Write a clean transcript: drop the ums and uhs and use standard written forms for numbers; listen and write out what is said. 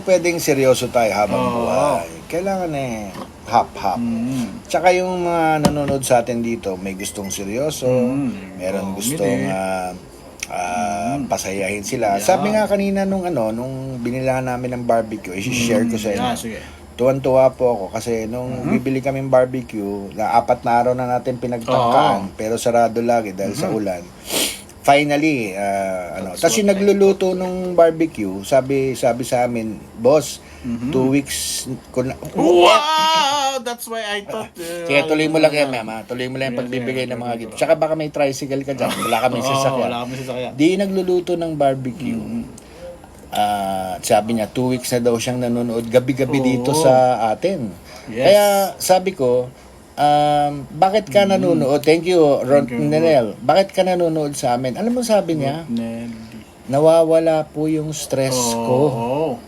Pwedeng seryoso tayo habang buhay. Kailangan hap-hap. Tsaka yung mga nanonood sa atin dito, may gustong seryoso, meron gustong pasayahin sila. Sabi nga kanina nung binilahan namin ng barbecue, i-share ko sa inyo. Sige. Tuwan-tuwa po ako kasi nung bibili kaming barbecue, na 4 na araw na natin pinagtangkaan, pero sarado lagi dahil sa ulan. Finally, tapos yung nagluluto nung barbecue, sabi sa amin, boss, 2 weeks ko na. Wow! That's why I thought... Kaya tuloy mo lang yan, mama. Tuloy mo lang yung pagbibigay ng mga gift. Tsaka baka may tricycle ka dyan. Wala kami sasakyan. Wala kami sasakyan. Di nagluluto ng barbecue. Sabi niya, 2 weeks na daw siyang nanonood gabi-gabi dito sa atin. Yes. Kaya sabi ko, bakit ka nanonood? Thank you, Ron Nenel. Bakit ka nanonood sa amin? Alam mo sabi niya, nawawala po yung stress ko.